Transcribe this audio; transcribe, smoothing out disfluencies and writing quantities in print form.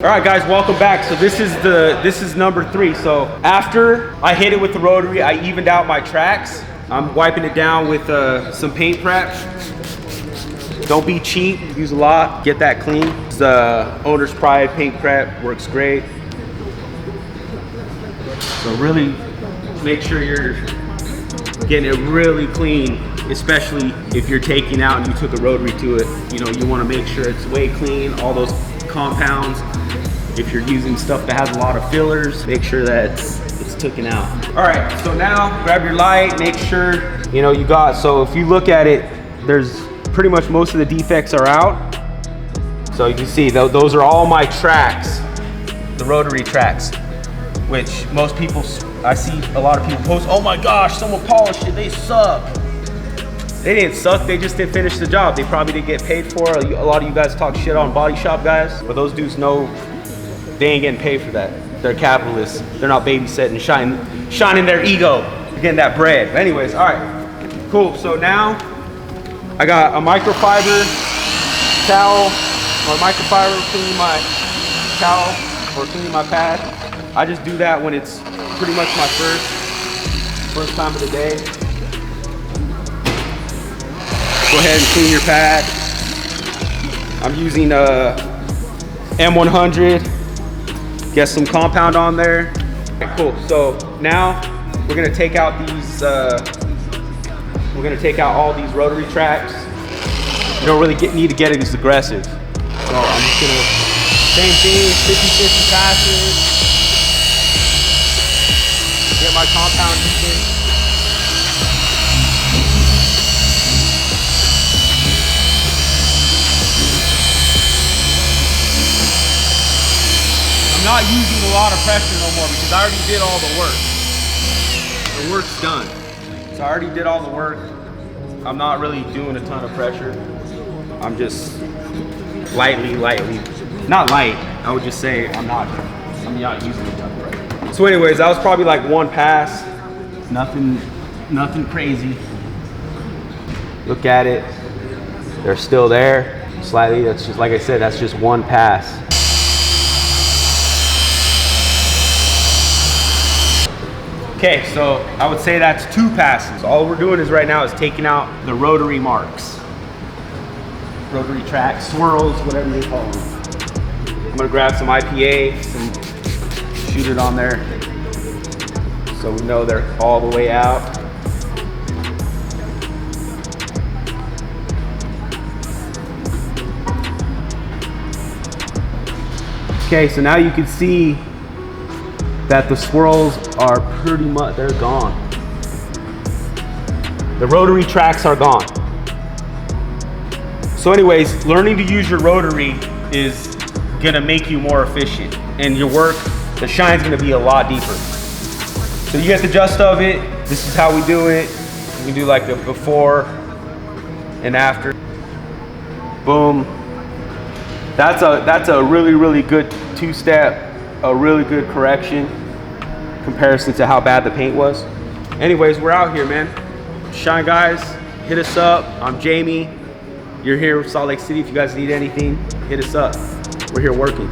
All right, guys, welcome back. So this is number 3. So after I hit it with the rotary, I evened out my tracks. I'm wiping it down with some paint prep. Don't be cheap, use a lot, get that clean. The Owner's Pride paint prep works great. So really make sure you're getting it really clean, especially if you're taking out and you took a rotary to it. You know, you want to make sure it's way clean, all those compounds. If you're using stuff that has a lot of fillers, make sure that it's taken out. All right, so now grab your light, make sure, you know, you got, so if you look at it, there's pretty much most of the defects are out. So you can see those are all my tracks, the rotary tracks, which most people, I see a lot of people post, oh my gosh, someone polished it, they suck. They didn't suck, they just didn't finish the job. They probably didn't get paid for it. A lot of you guys talk shit on body shop guys, but those dudes know they ain't getting paid for that. They're capitalists. They're not babysitting, shining their ego, getting that bread. But anyways, all right, cool. So now I got a microfiber towel or microfiber cleaning my towel or cleaning my pad. I just do that when it's pretty much my first time of the day. Go ahead and clean your pad. I'm using M100. Get some compound on there. Okay, cool. So now we're gonna take out these. We're gonna take out all these rotary tracks. You don't really need to get it as aggressive. So I'm just gonna same thing, 50-50 passes. Get my compound even. I'm not using a lot of pressure no more because I already did all the work. The work's done. So I already did all the work. I'm not really doing a ton of pressure. I'm just lightly, not light. I would just say I'm not using a ton of pressure. So anyways, that was probably like one pass. Nothing crazy. Look at it. They're still there. Slightly, that's just, like I said, that's just one pass. Okay, so I would say that's 2 passes. All we're doing is right now is taking out the rotary marks. Rotary tracks, swirls, whatever you call them. I'm gonna grab some IPA, shoot it on there so we know they're all the way out. Okay, so now you can see that the swirls are pretty much, they're gone. The rotary tracks are gone. So anyways, learning to use your rotary is gonna make you more efficient and your work, the shine's gonna be a lot deeper. So you get the gist of it. This is how we do it. You can do like the before and after. Boom. That's a really good 2-step. A really good correction comparison to how bad the paint was. Anyways, we're out here, man. Shine guys, hit us up. I'm Jamie. You're here in Salt Lake City. If you guys need anything, hit us up. We're here working.